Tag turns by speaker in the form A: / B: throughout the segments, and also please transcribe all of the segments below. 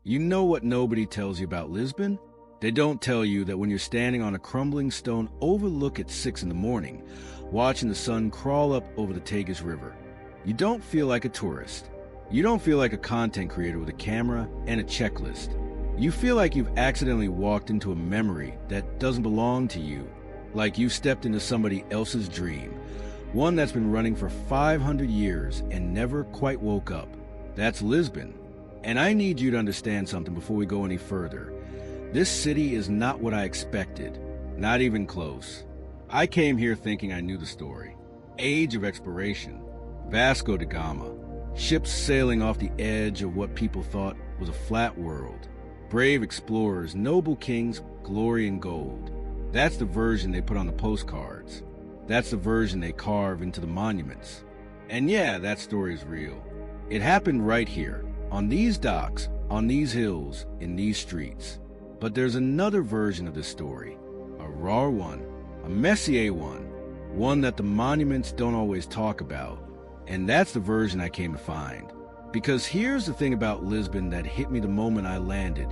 A: You know what nobody tells you about Lisbon? They don't tell you that when you're standing on a crumbling stone overlook at 6 in the morning, watching the sun crawl up over the Tagus River, you don't feel like a tourist. You don't feel like a content creator with a camera and a checklist. You feel like you've accidentally walked into a memory that doesn't belong to you, like you stepped into somebody else's dream, one that's been running for 500 years and never quite woke up. That's Lisbon. And I need you to understand something before we go any further. This city is not what I expected, not even close. I came here thinking I knew the story. Age of exploration, Vasco da Gama, ships sailing off the edge of what people thought was a flat world. Brave explorers, noble kings, glory and gold. That's the version they put on the postcards. That's the version they carve into the monuments. And yeah, that story is real. It happened right here, on these docks, on these hills, in these streets. But there's another version of this story, a raw one, a messier one that the monuments don't always talk about. And that's the version I came to find. Because here's the thing about Lisbon that hit me the moment I landed.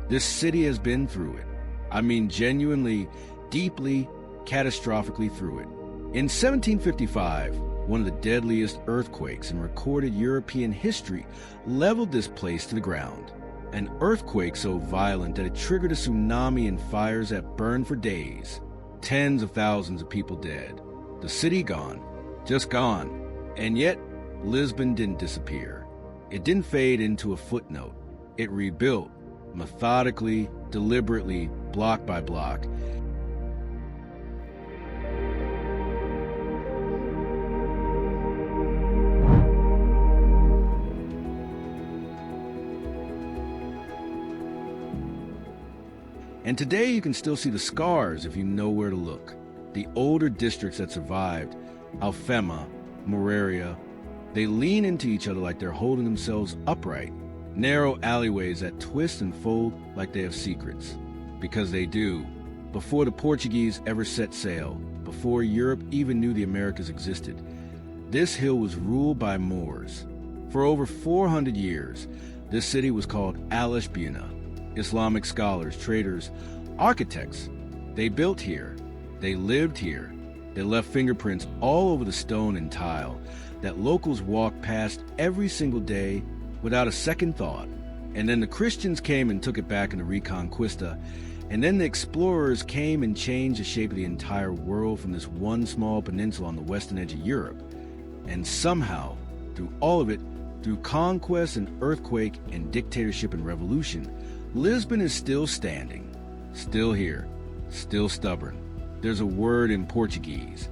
A: This city has been through it. I mean, genuinely, deeply, catastrophically through it. In 1755, one of the deadliest earthquakes in recorded European history leveled this place to the ground. An earthquake so violent that it triggered a tsunami and fires that burned for days. Tens of thousands of people dead. The city gone. Just gone. And yet, Lisbon didn't disappear. It didn't fade into a footnote. It rebuilt, methodically, deliberately, block by block. And today you can still see the scars if you know where to look. The older districts that survived, Alfama, Mouraria, they lean into each other like they're holding themselves upright. Narrow alleyways that twist and fold like they have secrets. Because they do. Before the Portuguese ever set sail, before Europe even knew the Americas existed, this hill was ruled by Moors. For over 400 years, this city was called Lisbon. Islamic scholars, traders, architects, they built here, they lived here, they left fingerprints all over the stone and tile that locals walked past every single day without a second thought. And then the Christians came and took it back in the Reconquista, and then the explorers came and changed the shape of the entire world from this one small peninsula on the western edge of Europe. And somehow, through all of it, through conquest and earthquake and dictatorship and revolution, Lisbon is still standing, still here, still stubborn. There's a word in Portuguese,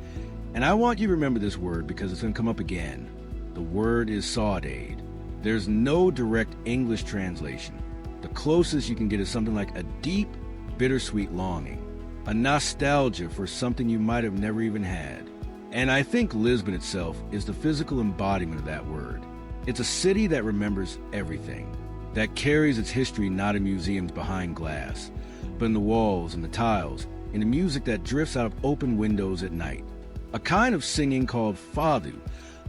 A: and I want you to remember this word because it's going to come up again. The word is Saudade. There's no direct English translation. The closest you can get is something like a deep, bittersweet longing, a nostalgia for something you might have never even had. And I think Lisbon itself is the physical embodiment of that word. It's a city that remembers everything, that carries its history not in museums behind glass, but in the walls and the tiles, in the music that drifts out of open windows at night. A kind of singing called fado,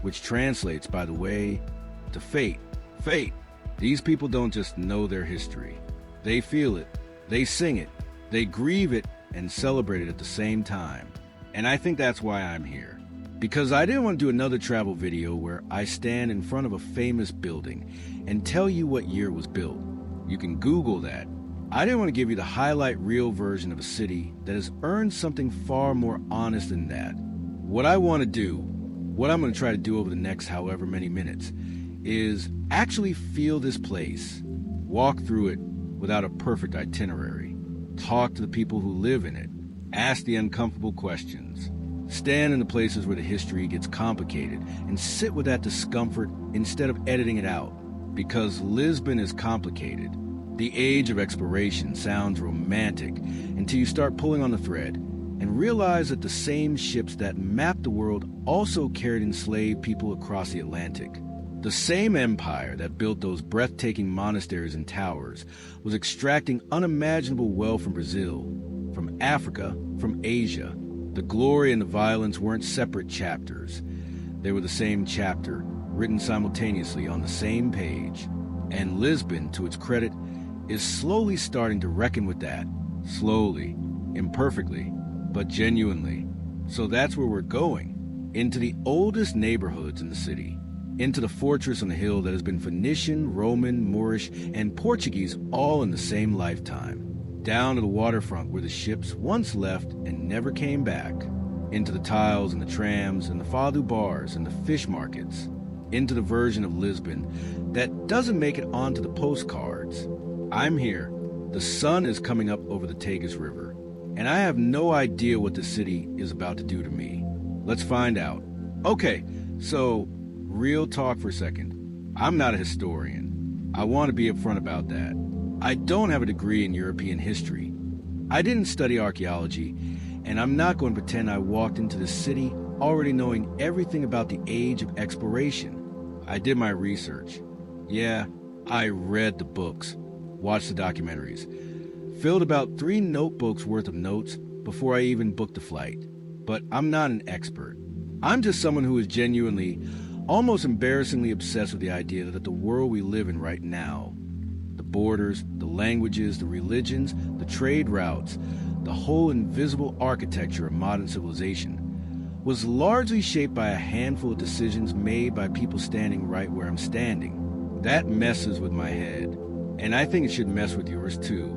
A: which translates, by the way, to fate. Fate. These people don't just know their history. They feel it, they sing it, they grieve it, and celebrate it at the same time. And I think that's why I'm here. Because I didn't want to do another travel video where I stand in front of a famous building and tell you what year it was built. You can Google that. I didn't want to give you the highlight reel version of a city that has earned something far more honest than that. What I want to do, what I'm going to try to do over the next however many minutes, is actually feel this place, walk through it without a perfect itinerary, talk to the people who live in it, ask the uncomfortable questions, stand in the places where the history gets complicated, and sit with that discomfort instead of editing it out. Because Lisbon is complicated. The age of exploration sounds romantic until you start pulling on the thread and realize that the same ships that mapped the world also carried enslaved people across the Atlantic. The same empire that built those breathtaking monasteries and towers was extracting unimaginable wealth from Brazil, from Africa, from Asia. The glory and the violence weren't separate chapters. They were the same chapter, written simultaneously on the same page. And Lisbon, to its credit, is slowly starting to reckon with that. Slowly, imperfectly, but genuinely. So that's where we're going, into the oldest neighborhoods in the city, into the fortress on the hill that has been Phoenician, Roman, Moorish, and Portuguese all in the same lifetime, down to the waterfront where the ships once left and never came back, into the tiles and the trams and the fado bars and the fish markets, into the version of Lisbon that doesn't make it onto the postcards. I'm here. The sun is coming up over the Tagus River, and I have no idea what the city is about to do to me. Let's find out. Okay, so real talk for a second. I'm not a historian. I want to be upfront about that. I don't have a degree in European history. I didn't study archaeology, and I'm not going to pretend I walked into the city already knowing everything about the age of exploration. I did my research. Yeah, I read the books, watched the documentaries, filled about 3 notebooks worth of notes before I even booked a flight. But I'm not an expert. I'm just someone who is genuinely, almost embarrassingly obsessed with the idea that the world we live in right now, the borders, the languages, the religions, the trade routes, the whole invisible architecture of modern civilization, was largely shaped by a handful of decisions made by people standing right where I'm standing. That messes with my head, and I think it should mess with yours too.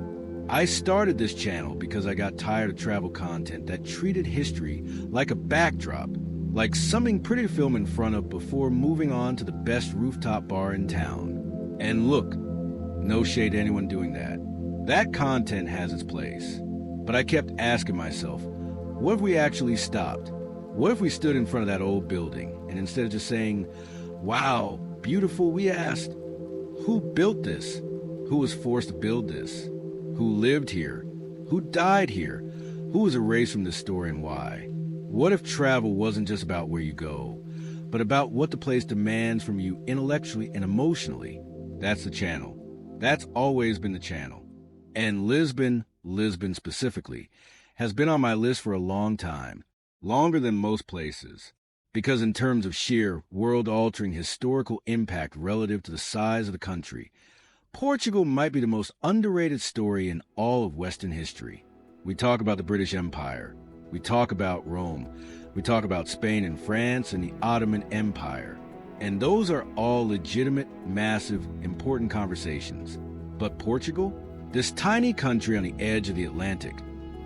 A: I started this channel because I got tired of travel content that treated history like a backdrop, like something pretty to film in front of before moving on to the best rooftop bar in town. And look, no shade to anyone doing that. That content has its place. But I kept asking myself, what if we actually stopped? What if we stood in front of that old building, and instead of just saying, wow, beautiful, we asked, who built this? Who was forced to build this? Who lived here? Who died here? Who was erased from this story and why? What if travel wasn't just about where you go, but about what the place demands from you intellectually and emotionally? That's the channel. That's always been the channel. And Lisbon specifically, has been on my list for a long time, longer than most places, because in terms of sheer world-altering historical impact relative to the size of the country, Portugal might be the most underrated story in all of Western history. We talk about the British Empire. We talk about Rome. We talk about Spain and France and the Ottoman Empire. And those are all legitimate, massive, important conversations. But Portugal? This tiny country on the edge of the Atlantic,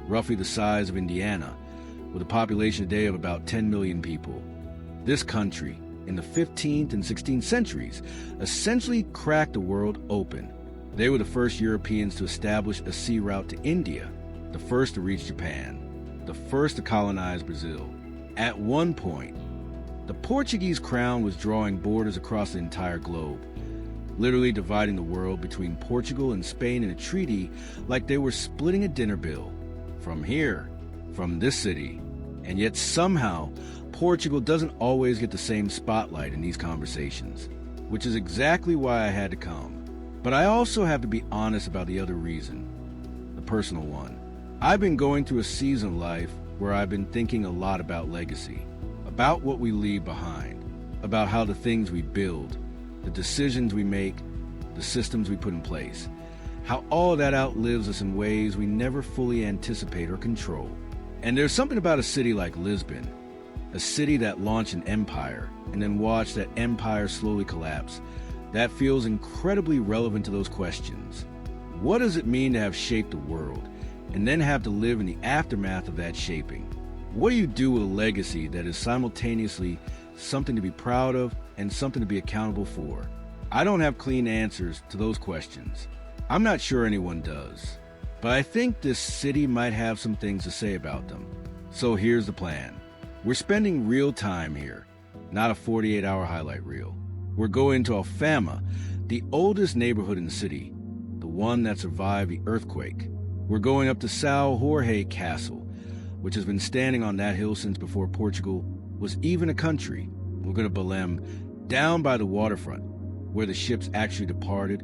A: roughly the size of Indiana, with a population today of about 10 million people. This country, in the 15th and 16th centuries, essentially cracked the world open. They were the first Europeans to establish a sea route to India, the first to reach Japan, the first to colonize Brazil. At one point, the Portuguese crown was drawing borders across the entire globe, literally dividing the world between Portugal and Spain in a treaty like they were splitting a dinner bill. From here, from this city, and yet somehow Portugal doesn't always get the same spotlight in these conversations, which is exactly why I had to come. But I also have to be honest about the other reason, the personal one. I've been going through a season of life where I've been thinking a lot about legacy, about what we leave behind, about how the things we build, the decisions we make, the systems we put in place, how all of that outlives us in ways we never fully anticipate or control. And there's something about a city like Lisbon, a city that launched an empire and then watched that empire slowly collapse, that feels incredibly relevant to those questions. What does it mean to have shaped the world and then have to live in the aftermath of that shaping? What do you do with a legacy that is simultaneously something to be proud of and something to be accountable for? I don't have clean answers to those questions. I'm not sure anyone does. But I think this city might have some things to say about them. So here's the plan. We're spending real time here, not a 48-hour highlight reel. We're going to Alfama, the oldest neighborhood in the city, the one that survived the earthquake. We're going up to São Jorge Castle, which has been standing on that hill since before Portugal was even a country. We're going to Belém, down by the waterfront, where the ships actually departed,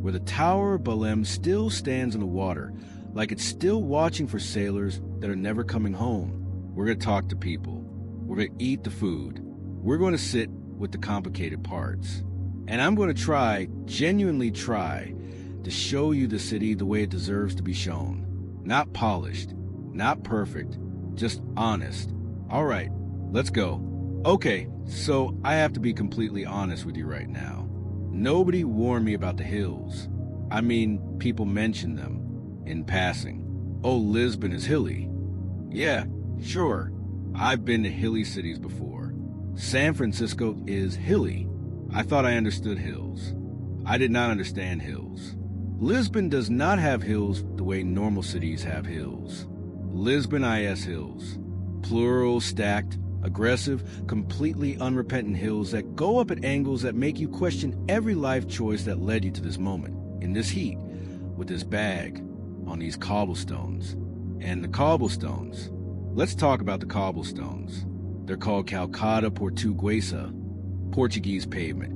A: where the Tower of Belém still stands in the water, like it's still watching for sailors that are never coming home. We're going to talk to people. We're going to eat the food. We're going to sit with the complicated parts. And I'm going to try genuinely try to show you the city the way it deserves to be shown. Not polished, not perfect, just honest. All right, let's go. Okay, so I have to be completely honest with you right now. Nobody warned me about the hills. I mean, people mention them in passing. Oh, Lisbon is hilly. Yeah, sure. I've been to hilly cities before. San Francisco is hilly. I thought I understood hills. I did not understand hills. Lisbon does not have hills the way normal cities have hills. Lisbon is hills. Plural, stacked, aggressive, completely unrepentant hills that go up at angles that make you question every life choice that led you to this moment, in this heat, with this bag, on these cobblestones. And the cobblestones. Let's talk about the cobblestones. They're called Calcada Portuguesa, Portuguese pavement.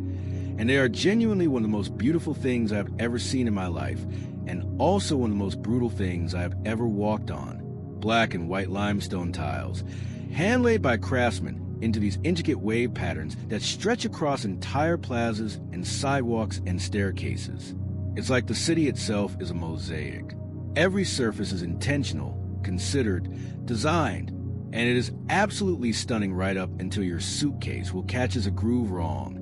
A: And they are genuinely one of the most beautiful things I've ever seen in my life, and also one of the most brutal things I've ever walked on. Black and white limestone tiles, hand-laid by craftsmen into these intricate wave patterns that stretch across entire plazas and sidewalks and staircases. It's like the city itself is a mosaic. Every surface is intentional, considered, designed, and it is absolutely stunning right up until your suitcase will catch as a groove wrong,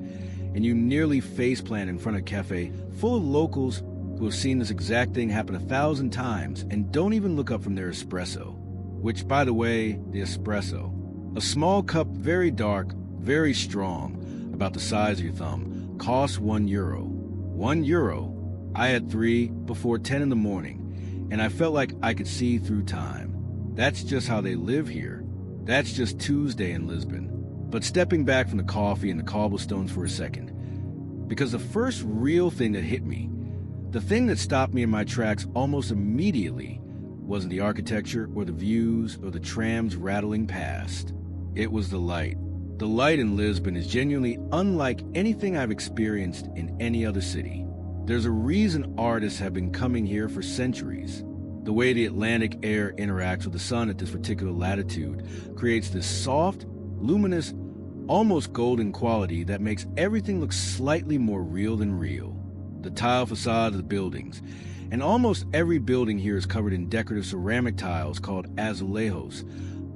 A: and you nearly faceplant in front of a cafe full of locals who have seen this exact thing happen 1,000 times and don't even look up from their espresso. Which, by the way, the espresso. A small cup, very dark, very strong, about the size of your thumb, costs €1. €1? I had 3 before 10 in the morning, and I felt like I could see through time. That's just how they live here. That's just Tuesday in Lisbon. But stepping back from the coffee and the cobblestones for a second, because the first real thing that hit me, the thing that stopped me in my tracks almost immediately, wasn't the architecture or the views or the trams rattling past. It was the light. The light in Lisbon is genuinely unlike anything I've experienced in any other city. There's a reason artists have been coming here for centuries. The way the Atlantic air interacts with the sun at this particular latitude creates this soft, luminous, almost golden quality that makes everything look slightly more real than real. The tile facades of the buildings, and almost every building here is covered in decorative ceramic tiles called azulejos,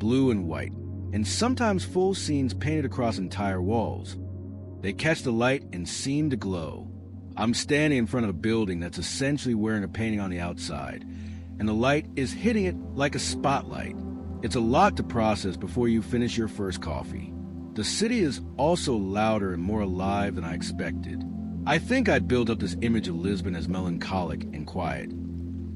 A: blue and white, and sometimes full scenes painted across entire walls. They catch the light and seem to glow. I'm standing in front of a building that's essentially wearing a painting on the outside, and the light is hitting it like a spotlight. It's a lot to process before you finish your first coffee. The city is also louder and more alive than I expected. I think I'd built up this image of Lisbon as melancholic and quiet,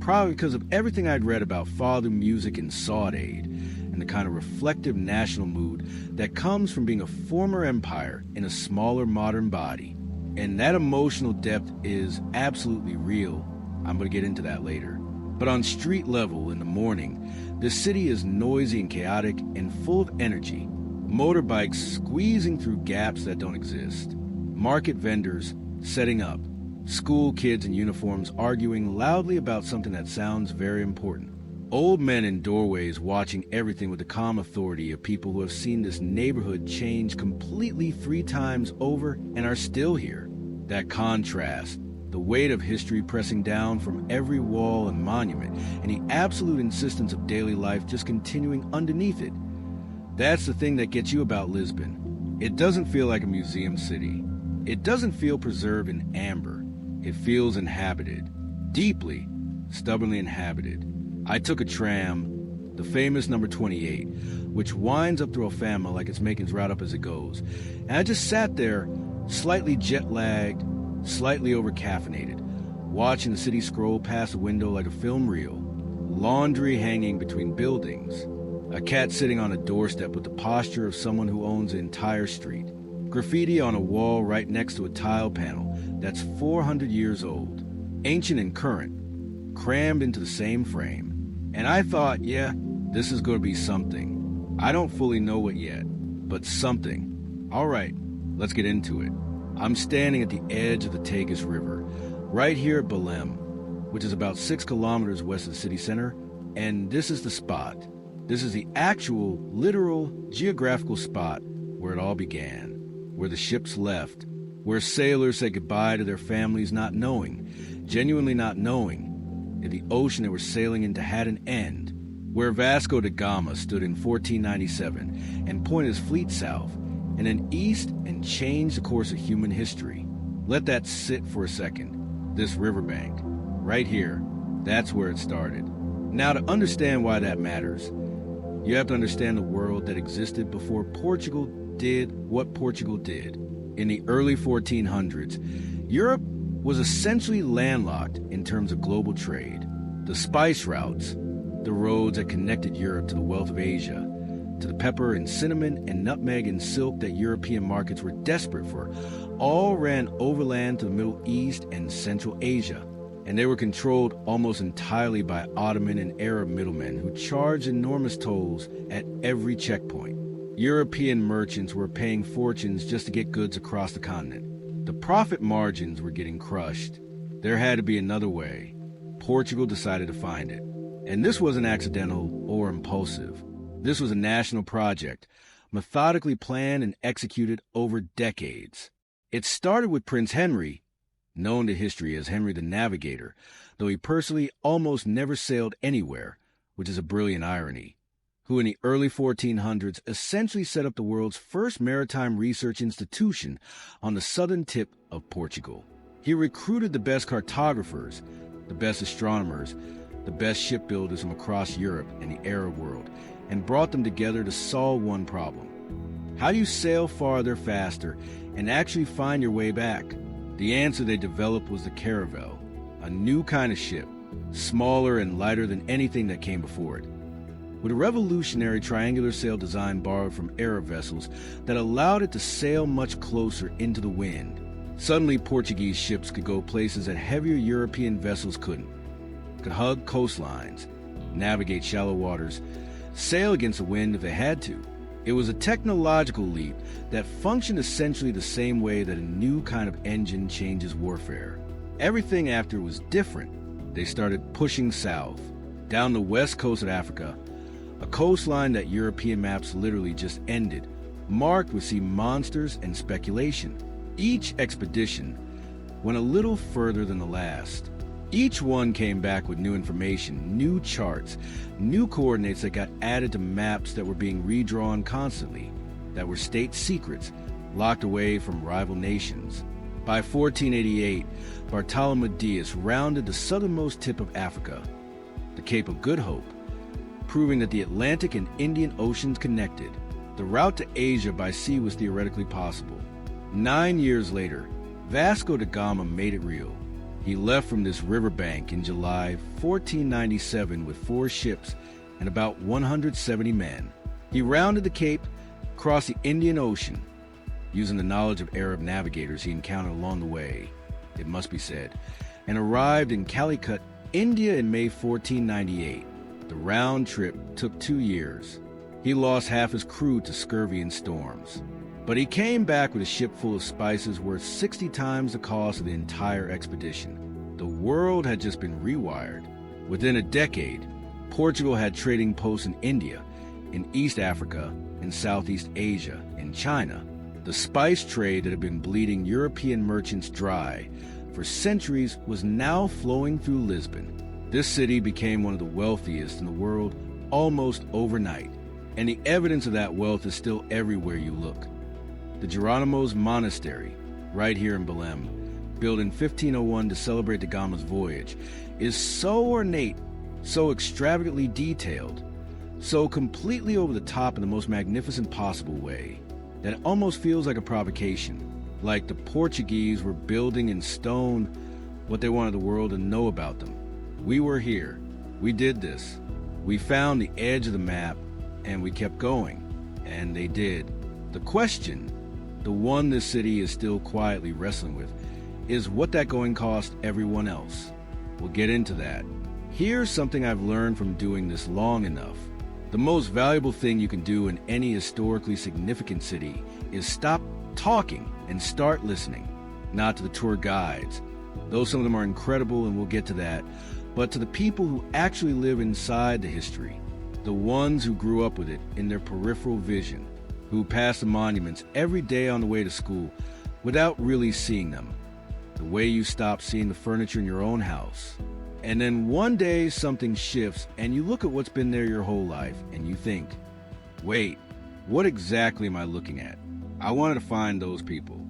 A: probably because of everything I'd read about father music in Saudade and the kind of reflective national mood that comes from being a former empire in a smaller modern body. And that emotional depth is absolutely real. I'm going to get into that later. But on street level in the morning, the city is noisy and chaotic and full of energy. Motorbikes squeezing through gaps that don't exist. Market vendors setting up. School kids in uniforms arguing loudly about something that sounds very important. Old men in doorways watching everything with the calm authority of people who have seen this neighborhood change completely 3 times over and are still here. That contrast, the weight of history pressing down from every wall and monument, and the absolute insistence of daily life just continuing underneath it. That's the thing that gets you about Lisbon. It doesn't feel like a museum city. It doesn't feel preserved in amber. It feels inhabited. Deeply, stubbornly inhabited. I took a tram, the famous number 28, which winds up through Alfama like it's making its route up as it goes. And I just sat there, slightly jet-lagged, slightly over-caffeinated, watching the city scroll past the window like a film reel. Laundry hanging between buildings. A cat sitting on a doorstep with the posture of someone who owns the entire street. Graffiti on a wall right next to a tile panel that's 400 years old. Ancient and current, crammed into the same frame. And I thought, yeah, this is going to be something. I don't fully know what yet, but something. All right, let's get into it. I'm standing at the edge of the Tagus River, right here at Belém, which is about 6 kilometers west of the city center, and this is the spot. This is the actual, literal, geographical spot where it all began, where the ships left, where sailors said goodbye to their families not knowing, genuinely not knowing, if the ocean they were sailing into had an end, where Vasco da Gama stood in 1497 and pointed his fleet south and then east and changed the course of human history. Let that sit for a second. This riverbank, right here, that's where it started. Now, to understand why that matters, you have to understand the world that existed before Portugal did what Portugal did. In the early 1400s, Europe was essentially landlocked in terms of global trade. The spice routes, the roads that connected Europe to the wealth of Asia, to the pepper and cinnamon and nutmeg and silk that European markets were desperate for, all ran overland to the Middle East and Central Asia, and they were controlled almost entirely by Ottoman and Arab middlemen who charged enormous tolls at every checkpoint. European merchants were paying fortunes just to get goods across the continent. The profit margins were getting crushed. There had to be another way. Portugal decided to find it. And this wasn't accidental or impulsive. This was a national project, methodically planned and executed over decades. It started with Prince Henry, known to history as Henry the Navigator, though he personally almost never sailed anywhere, which is a brilliant irony, who in the early 1400s essentially set up the world's first maritime research institution on the southern tip of Portugal. He recruited the best cartographers, the best astronomers, the best shipbuilders from across Europe and the Arab world, and brought them together to solve one problem. How do you sail farther faster and actually find your way back? The answer they developed was the caravel, a new kind of ship, smaller and lighter than anything that came before it, with a revolutionary triangular sail design borrowed from Arab vessels that allowed it to sail much closer into the wind. Suddenly, Portuguese ships could go places that heavier European vessels couldn't, could hug coastlines, navigate shallow waters, sail against the wind if they had to. It was a technological leap that functioned essentially the same way that a new kind of engine changes warfare. Everything after was different. They started pushing south, down the west coast of Africa, a coastline that European maps literally just ended, marked with sea monsters and speculation. Each expedition went a little further than the last. Each one came back with new information, new charts, new coordinates that got added to maps that were being redrawn constantly, that were state secrets, locked away from rival nations. By 1488, Bartolomé Dias rounded the southernmost tip of Africa, the Cape of Good Hope, proving that the Atlantic and Indian Oceans connected. The route to Asia by sea was theoretically possible. 9 years later, Vasco da Gama made it real. He left from this riverbank in July 1497 with 4 ships and about 170 men. He rounded the Cape, crossed the Indian Ocean, using the knowledge of Arab navigators he encountered along the way, it must be said, and arrived in Calicut, India in May 1498. The round trip took 2 years. He lost half his crew to scurvy and storms. But he came back with a ship full of spices worth 60 times the cost of the entire expedition. The world had just been rewired. Within a decade, Portugal had trading posts in India, in East Africa, in Southeast Asia, in China. The spice trade that had been bleeding European merchants dry for centuries was now flowing through Lisbon. This city became one of the wealthiest in the world almost overnight, and the evidence of that wealth is still everywhere you look. The Geronimo's Monastery, right here in Belém, built in 1501 to celebrate da Gama's voyage, is so ornate, so extravagantly detailed, so completely over the top in the most magnificent possible way, that it almost feels like a provocation, like the Portuguese were building in stone what they wanted the world to know about them. We were here. We did this. We found the edge of the map, and we kept going. And they did. The question, the one this city is still quietly wrestling with, is what that going cost everyone else. We'll get into that. Here's something I've learned from doing this long enough. The most valuable thing you can do in any historically significant city is stop talking and start listening. Not to the tour guides, though some of them are incredible and we'll get to that, but to the people who actually live inside the history, the ones who grew up with it in their peripheral vision, who pass the monuments every day on the way to school, without really seeing them. The way you stop seeing the furniture in your own house. And then one day something shifts and you look at what's been there your whole life and you think, wait, what exactly am I looking at? I wanted to find those people,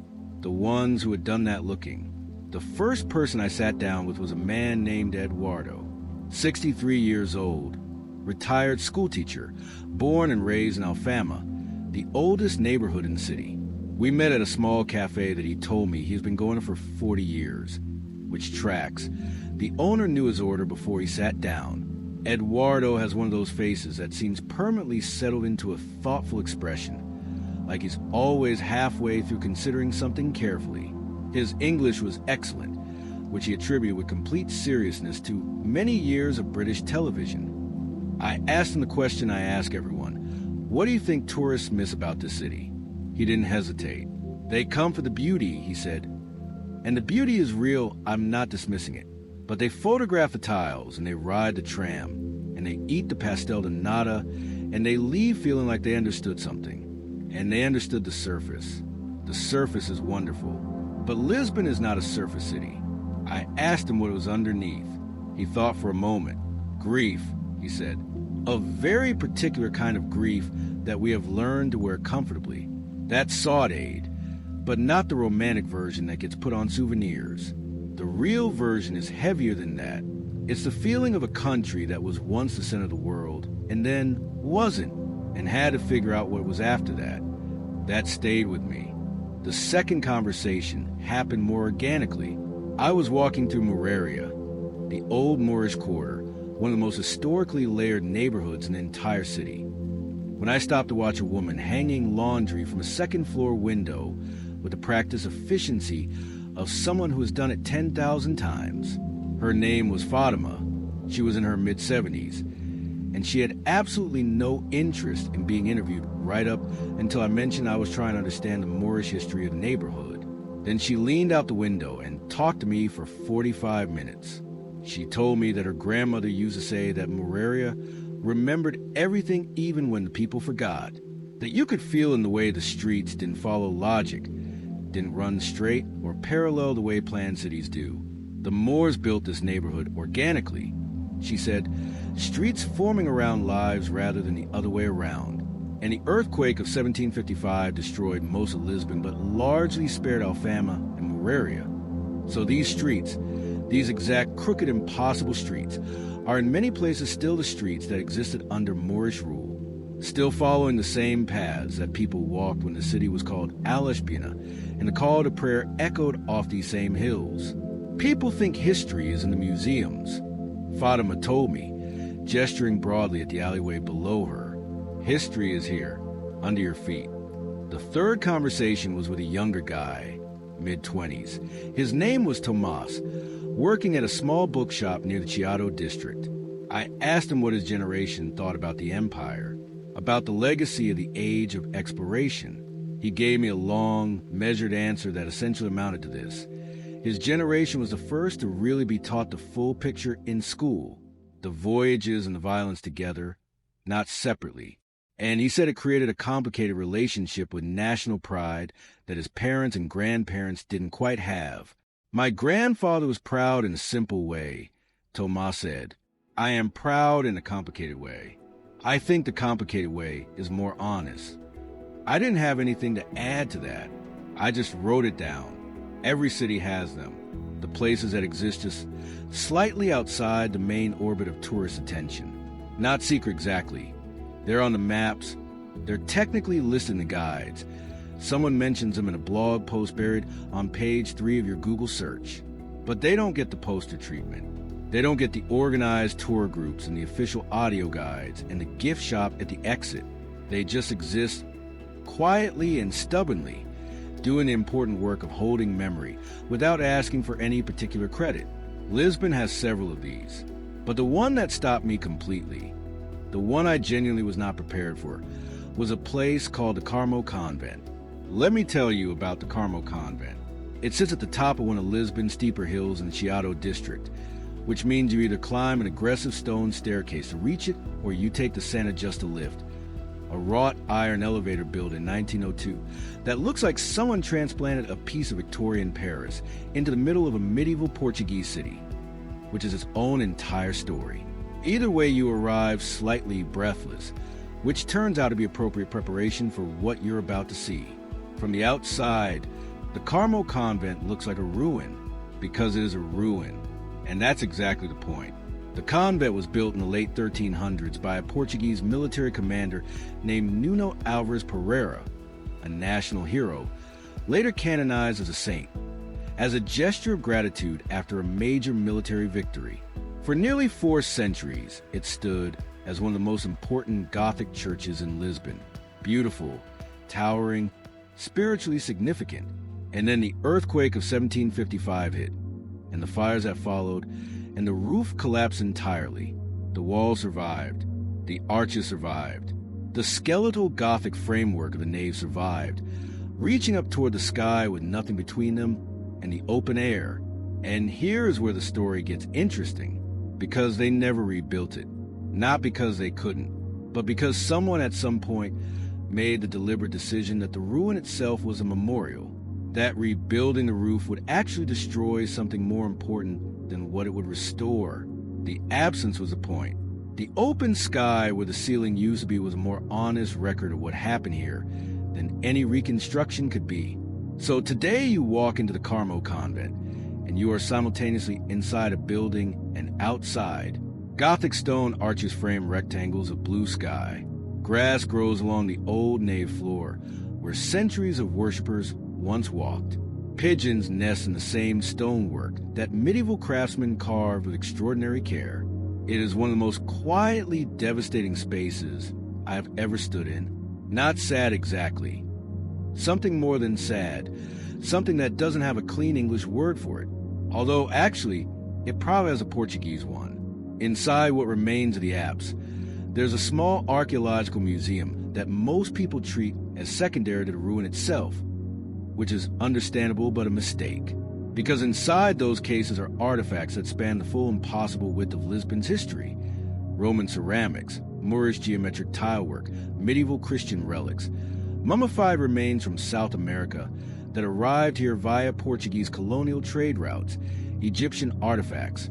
A: the ones who had done that looking. The first person I sat down with was a man named Eduardo, 63 years old, retired schoolteacher, born and raised in Alfama, the oldest neighborhood in the city. We met at a small cafe that he told me he's been going to for 40 years, which tracks. The owner knew his order before he sat down. Eduardo has one of those faces that seems permanently settled into a thoughtful expression, like he's always halfway through considering something carefully. His English was excellent, which he attributed with complete seriousness to many years of British television. I asked him the question I ask everyone, what do you think tourists miss about this city? He didn't hesitate. They come for the beauty, he said. And the beauty is real, I'm not dismissing it. But they photograph the tiles, and they ride the tram, and they eat the pastel de nata, and they leave feeling like they understood something. And they understood the surface. The surface is wonderful. But Lisbon is not a surface city. I asked him what was underneath. He thought for a moment. Grief, he said. A very particular kind of grief that we have learned to wear comfortably. That's Saudade, but not the romantic version that gets put on souvenirs. The real version is heavier than that. It's the feeling of a country that was once the center of the world, and then wasn't, and had to figure out what was after that. That stayed with me. The second conversation happened more organically. I was walking through Mouraria, the old Moorish quarter, one of the most historically layered neighborhoods in the entire city, when I stopped to watch a woman hanging laundry from a second-floor window with the practiced efficiency of someone who has done it 10,000 times. Her name was Fatima. She was in her mid-70s, and she had absolutely no interest in being interviewed right up until I mentioned I was trying to understand the Moorish history of the neighborhood. Then she leaned out the window and talked to me for 45 minutes. She told me that her grandmother used to say that Mouraria remembered everything even when the people forgot, that you could feel in the way the streets didn't follow logic, didn't run straight or parallel the way planned cities do. The Moors built this neighborhood organically. She said, streets forming around lives rather than the other way around. And the earthquake of 1755 destroyed most of Lisbon, but largely spared Alfama and Mouraria. So these streets, these exact crooked, impossible streets, are in many places still the streets that existed under Moorish rule, still following the same paths that people walked when the city was called Lisbon, and the call to prayer echoed off these same hills. People think history is in the museums. Fatima told me, gesturing broadly at the alleyway below her. History is here, under your feet. The third conversation was with a younger guy, mid-20s. His name was Tomas, working at a small bookshop near the Saudade district. I asked him what his generation thought about the empire, about the legacy of the age of exploration. He gave me a long, measured answer that essentially amounted to this. His generation was the first to really be taught the full picture in school, the voyages and the violence together, not separately. And he said it created a complicated relationship with national pride that his parents and grandparents didn't quite have. My grandfather was proud in a simple way, Tomas said. I am proud in a complicated way. I think the complicated way is more honest. I didn't have anything to add to that. I just wrote it down. Every city has them, the places that exist just slightly outside the main orbit of tourist attention. Not secret exactly. They're on the maps. They're technically listed in the guides. Someone mentions them in a blog post buried on page 3 of your Google search. But they don't get the poster treatment. They don't get the organized tour groups and the official audio guides and the gift shop at the exit. They just exist quietly and stubbornly, doing the important work of holding memory without asking for any particular credit. Lisbon has several of these, but the one that stopped me completely, the one I genuinely was not prepared for, was a place called the Carmo Convent. Let me tell you about the Carmo Convent. It sits at the top of one of Lisbon's steeper hills in the Saudade district, which means you either climb an aggressive stone staircase to reach it, or you take the Santa Justa lift. a wrought iron elevator built in 1902 that looks like someone transplanted a piece of Victorian Paris into the middle of a medieval Portuguese city, which is its own entire story. Either way, you arrive slightly breathless, which turns out to be appropriate preparation for what you're about to see. From the outside, the Carmo Convent looks like a ruin because it is a ruin, and that's exactly the point. The convent was built in the late 1300s by a Portuguese military commander named Nuno Álvares Pereira, a national hero, later canonized as a saint, as a gesture of gratitude after a major military victory. For nearly 4 centuries, it stood as one of the most important Gothic churches in Lisbon. Beautiful, towering, spiritually significant. And then the earthquake of 1755 hit, and the fires that followed, and the roof collapsed entirely. The walls survived. The arches survived. The skeletal Gothic framework of the nave survived, reaching up toward the sky with nothing between them and the open air. And here's where the story gets interesting, because they never rebuilt it. Not because they couldn't, but because someone at some point made the deliberate decision that the ruin itself was a memorial, that rebuilding the roof would actually destroy something more important than what it would restore. The absence was the point. The open sky where the ceiling used to be was a more honest record of what happened here than any reconstruction could be. So today you walk into the Carmo Convent, and you are simultaneously inside a building and outside. Gothic stone arches frame rectangles of blue sky. Grass grows along the old nave floor, where centuries of worshippers once walked. Pigeons nest in the same stonework that medieval craftsmen carved with extraordinary care. It is one of the most quietly devastating spaces I have ever stood in. Not sad exactly. Something more than sad. Something that doesn't have a clean English word for it. Although, actually, it probably has a Portuguese one. Inside what remains of the apse, there's a small archaeological museum that most people treat as secondary to the ruin itself, which is understandable but a mistake. Because inside those cases are artifacts that span the full and possible width of Lisbon's history. Roman ceramics, Moorish geometric tilework, medieval Christian relics, mummified remains from South America that arrived here via Portuguese colonial trade routes, Egyptian artifacts,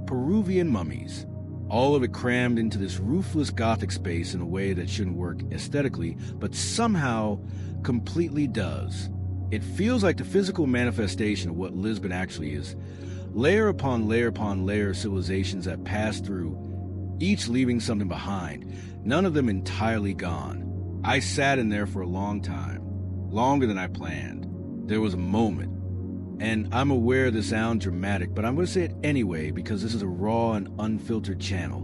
A: Peruvian mummies, all of it crammed into this roofless Gothic space in a way that shouldn't work aesthetically, but somehow completely does. It feels like the physical manifestation of what Lisbon actually is, layer upon layer upon layer of civilizations that pass through, each leaving something behind, none of them entirely gone. I sat in there for a long time, longer than I planned. There was a moment, and I'm aware this sounds dramatic, but I'm going to say it anyway because this is a raw and unfiltered channel,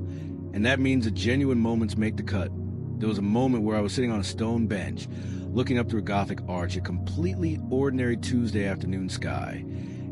A: and that means that genuine moments make the cut. There was a moment where I was sitting on a stone bench, looking up through a Gothic arch, a completely ordinary Tuesday afternoon sky,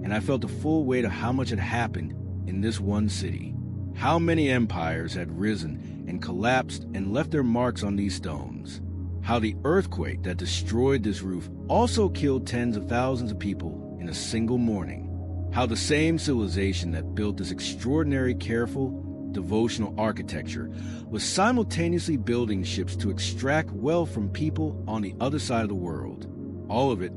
A: and I felt the full weight of how much had happened in this one city. How many empires had risen and collapsed and left their marks on these stones. How the earthquake that destroyed this roof also killed tens of thousands of people in a single morning. How the same civilization that built this extraordinary, careful, devotional architecture was simultaneously building ships to extract wealth from people on the other side of the world. All of it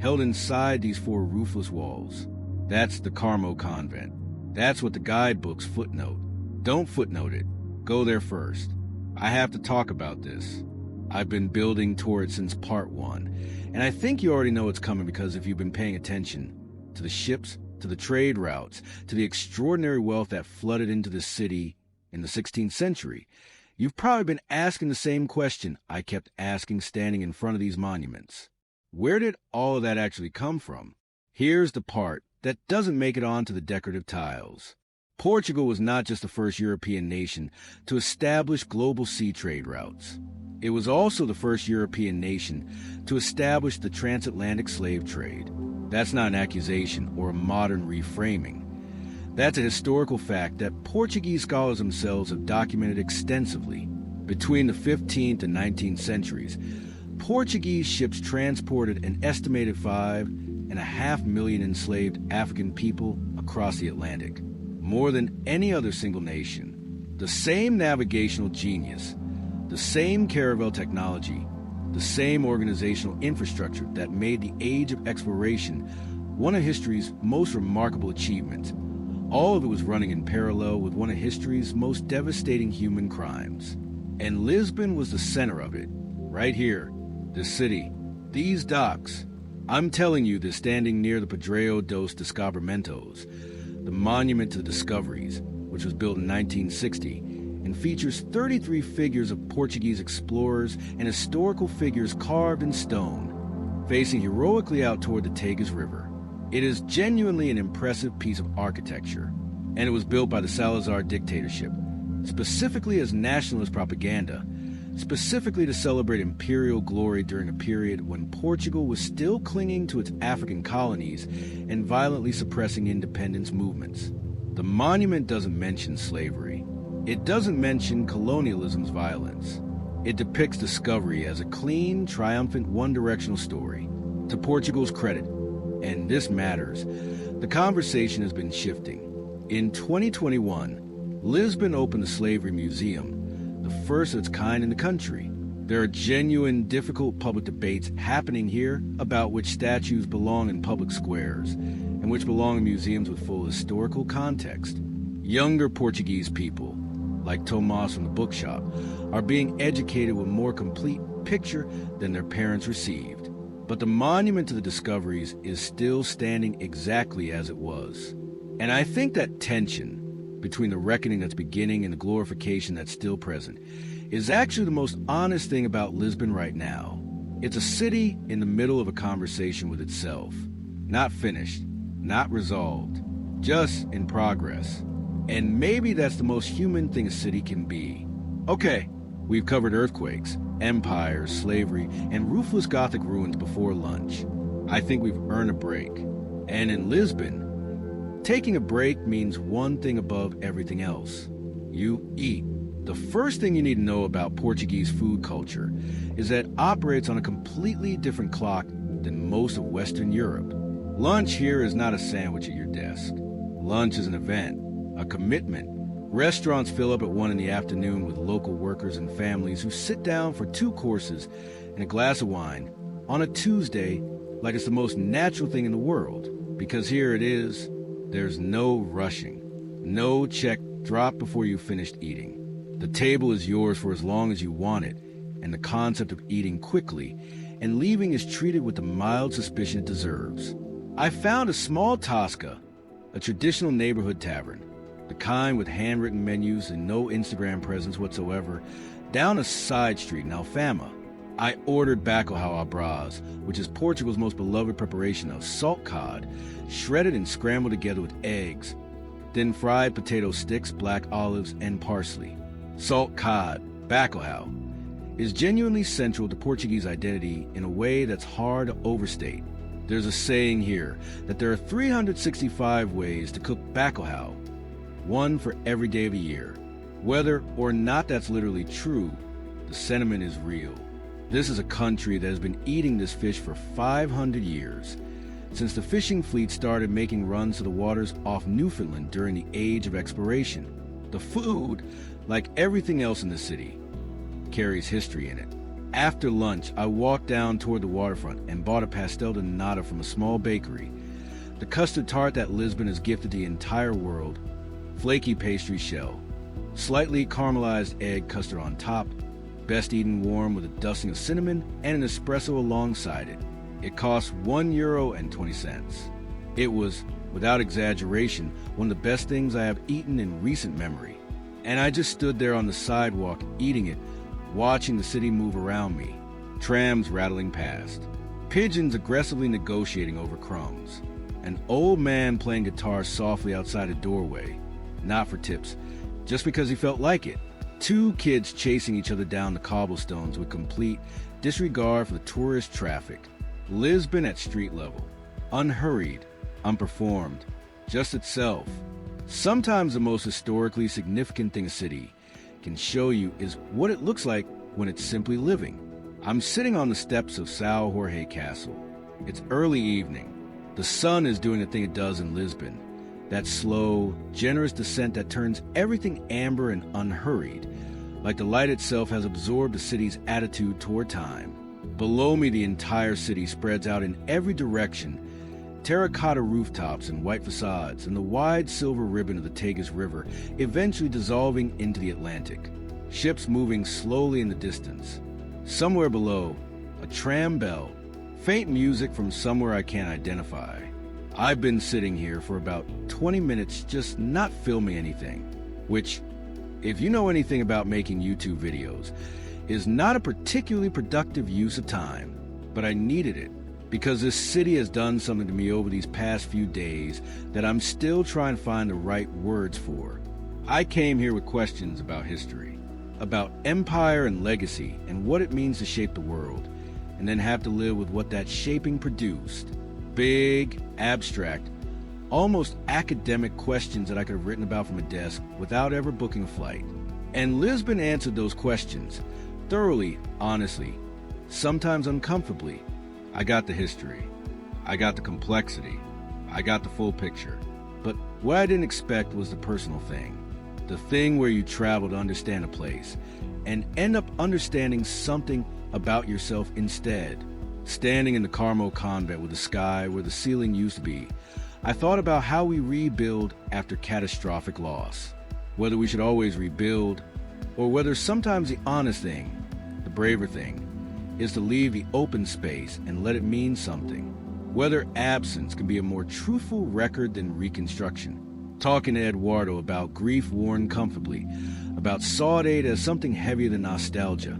A: held inside these 4 roofless walls. That's the Carmo Convent. That's what the guidebooks footnote. Don't footnote it. Go there first. I have to talk about this. I've been building toward it since part 1, and I think you already know it's coming because if you've been paying attention to the ships, to the trade routes, to the extraordinary wealth that flooded into the city in the 16th century, you've probably been asking the same question I kept asking standing in front of these monuments. Where did all of that actually come from? Here's the part that doesn't make it onto the decorative tiles. Portugal was not just the first European nation to establish global sea trade routes. It was also the first European nation to establish the transatlantic slave trade. That's not an accusation or a modern reframing. That's a historical fact that Portuguese scholars themselves have documented extensively. Between the 15th and 19th centuries, Portuguese ships transported an estimated 5.5 million enslaved African people across the Atlantic, more than any other single nation. The same navigational genius, The same caravel technology, the same organizational infrastructure that made the age of exploration one of history's most remarkable achievements. All of it was running in parallel with one of history's most devastating human crimes. And Lisbon was the center of it. Right here, this city, these docks. I'm telling you, they're standing near the Pedreiro dos Descobrimentos, the monument to the discoveries, which was built in 1960, and features 33 figures of Portuguese explorers and historical figures carved in stone, facing heroically out toward the Tagus River. It is genuinely an impressive piece of architecture, and it was built by the Salazar dictatorship, specifically as nationalist propaganda, specifically to celebrate imperial glory during a period when Portugal was still clinging to its African colonies and violently suppressing independence movements. The monument doesn't mention slavery. It doesn't mention colonialism's violence. It depicts discovery as a clean, triumphant, one-directional story. To Portugal's credit, and this matters, the conversation has been shifting. In 2021, Lisbon opened the Slavery Museum, the first of its kind in the country. There are genuine, difficult public debates happening here about which statues belong in public squares and which belong in museums with full historical context. Younger Portuguese people, like Tomas from the bookshop, are being educated with a more complete picture than their parents received. But the monument to the discoveries is still standing exactly as it was. And I think that tension between the reckoning that's beginning and the glorification that's still present is actually the most honest thing about Lisbon right now. It's a city in the middle of a conversation with itself. Not finished, not resolved, just in progress. And maybe that's the most human thing a city can be. Okay, we've covered earthquakes, empires, slavery, and roofless Gothic ruins before lunch. I think we've earned a break. And in Lisbon, taking a break means one thing above everything else. You eat. The first thing you need to know about Portuguese food culture is that it operates on a completely different clock than most of Western Europe. Lunch here is not a sandwich at your desk. Lunch is an event, a commitment. Restaurants fill up at 1 p.m. with local workers and families who sit down for 2 courses and a glass of wine on a Tuesday like it's the most natural thing in the world. Because here it is, there's no rushing, no check drop before you finished eating. The table is yours for as long as you want it, and the concept of eating quickly and leaving is treated with the mild suspicion it deserves. I found a small Tosca, a traditional neighborhood tavern, the kind with handwritten menus and no Instagram presence whatsoever, down a side street in Alfama. I ordered bacalhau à brás, which is Portugal's most beloved preparation of salt cod, shredded and scrambled together with eggs, then fried potato sticks, black olives, and parsley. Salt cod, bacalhau, is genuinely central to Portuguese identity in a way that's hard to overstate. There's a saying here that there are 365 ways to cook bacalhau, one for every day of the year. Whether or not that's literally true, the sentiment is real. This is a country that has been eating this fish for 500 years, since the fishing fleet started making runs to the waters off Newfoundland during the age of exploration. The food, like everything else in the city, carries history in it. After lunch, I walked down toward the waterfront and bought a pastel de nata from a small bakery, the custard tart that Lisbon has gifted the entire world, flaky pastry shell, slightly caramelized egg custard on top, best eaten warm with a dusting of cinnamon and an espresso alongside it. It cost €1.20. It was, without exaggeration, one of the best things I have eaten in recent memory. And I just stood there on the sidewalk eating it, watching the city move around me, trams rattling past, pigeons aggressively negotiating over crumbs, an old man playing guitar softly outside a doorway, not for tips, just because he felt like it, 2 kids chasing each other down the cobblestones with complete disregard for the tourist traffic. Lisbon at street level, unhurried, unperformed, just itself. Sometimes the most historically significant thing a city can show you is what it looks like when it's simply living. I'm sitting on the steps of São Jorge Castle. It's early evening. The sun is doing the thing it does in Lisbon, that slow, generous descent that turns everything amber and unhurried, like the light itself has absorbed the city's attitude toward time. Below me, the entire city spreads out in every direction, terracotta rooftops and white facades, and the wide silver ribbon of the Tagus River eventually dissolving into the Atlantic. Ships moving slowly in the distance. Somewhere below, a tram bell, faint music from somewhere I can't identify. I've been sitting here for about 20 minutes just not filming anything, which, if you know anything about making YouTube videos, is not a particularly productive use of time. But I needed it, because this city has done something to me over these past few days that I'm still trying to find the right words for. I came here with questions about history, about empire and legacy and what it means to shape the world, and then have to live with what that shaping produced. Big, abstract, almost academic questions that I could have written about from a desk without ever booking a flight. And Lisbon answered those questions, thoroughly, honestly, sometimes uncomfortably. I got the history. I got the complexity. I got the full picture. But what I didn't expect was the personal thing. The thing where you travel to understand a place and end up understanding something about yourself instead. Standing in the Carmo Convent with the sky where the ceiling used to be, I thought about how we rebuild after catastrophic loss. Whether we should always rebuild, or whether sometimes the honest thing, the braver thing, is to leave the open space and let it mean something. Whether absence can be a more truthful record than reconstruction. Talking to Eduardo about grief worn comfortably, about Saudade as something heavier than nostalgia.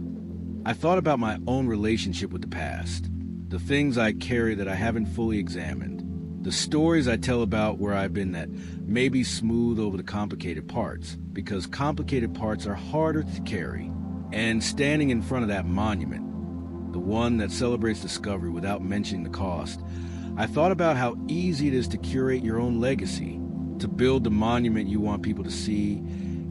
A: I thought about my own relationship with the past, the things I carry that I haven't fully examined, the stories I tell about where I've been that maybe smooth over the complicated parts, because complicated parts are harder to carry. And standing in front of that monument, the one that celebrates discovery without mentioning the cost, I thought about how easy it is to curate your own legacy, to build the monument you want people to see,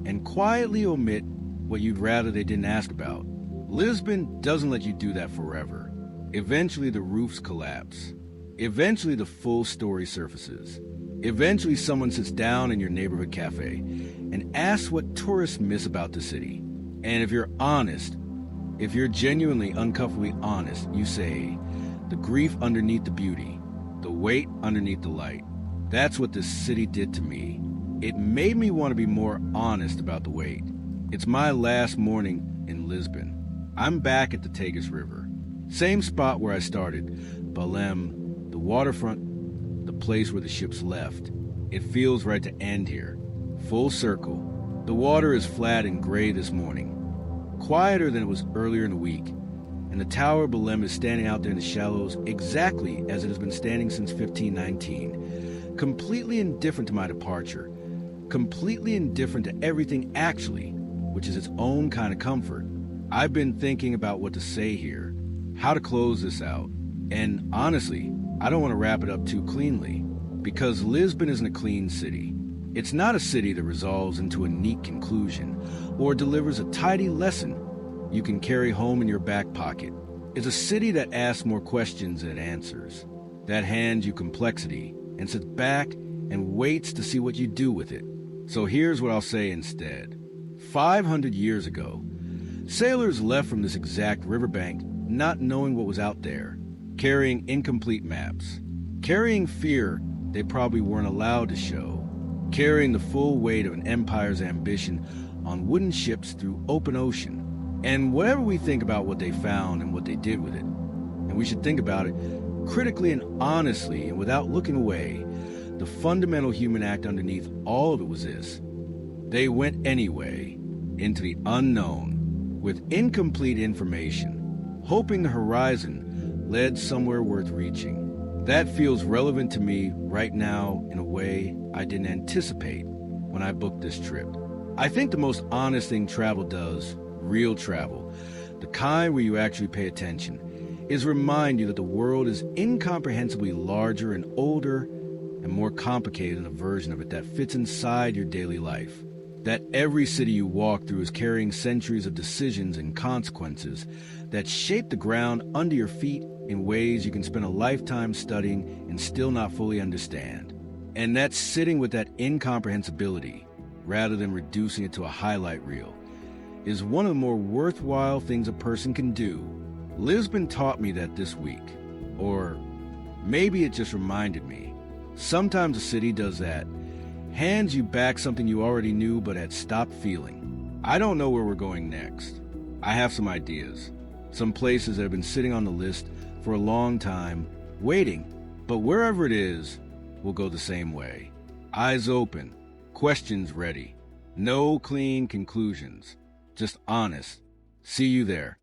A: and quietly omit what you'd rather they didn't ask about. Lisbon doesn't let you do that forever. Eventually the roofs collapse. Eventually the full story surfaces. Eventually someone sits down in your neighborhood cafe and asks what tourists miss about the city. And if you're honest, if you're genuinely uncomfortably honest, you say, the grief underneath the beauty, the weight underneath the light. That's what this city did to me. It made me want to be more honest about the weight. It's my last morning in Lisbon. I'm back at the Tagus River. Same spot where I started, Belém, the waterfront, the place where the ships left. It feels right to end here. Full circle. The water is flat and gray this morning. Quieter than it was earlier in the week. And the Tower of Belém is standing out there in the shallows exactly as it has been standing since 1519. Completely indifferent to my departure. Completely indifferent to everything actually, which is its own kind of comfort. I've been thinking about what to say here, how to close this out. And honestly, I don't want to wrap it up too cleanly, because Lisbon isn't a clean city. It's not a city that resolves into a neat conclusion or delivers a tidy lesson you can carry home in your back pocket. It's a city that asks more questions than it answers, that hands you complexity and sits back and waits to see what you do with it. So here's what I'll say instead. 500 years ago, sailors left from this exact riverbank not knowing what was out there, carrying incomplete maps, carrying fear they probably weren't allowed to show, carrying the full weight of an empire's ambition on wooden ships through open ocean. And whatever we think about what they found and what they did with it, and we should think about it critically and honestly and without looking away, the fundamental human act underneath all of it was this. They went anyway into the unknown with incomplete information, hoping the horizon led somewhere worth reaching. That feels relevant to me right now in a way I didn't anticipate when I booked this trip. I think the most honest thing travel does, real travel, the kind where you actually pay attention, is remind you that the world is incomprehensibly larger and older and more complicated than a version of it that fits inside your daily life. That every city you walk through is carrying centuries of decisions and consequences that shape the ground under your feet in ways you can spend a lifetime studying and still not fully understand. And that's sitting with that incomprehensibility rather than reducing it to a highlight reel is one of the more worthwhile things a person can do. Lisbon taught me that this week. Or maybe it just reminded me. Sometimes a city does that. Hands you back something you already knew but had stopped feeling. I don't know where we're going next. I have some ideas. Some places that have been sitting on the list for a long time, waiting. But wherever it is, we'll go the same way. Eyes open, questions ready. No clean conclusions. Just honest. See you there.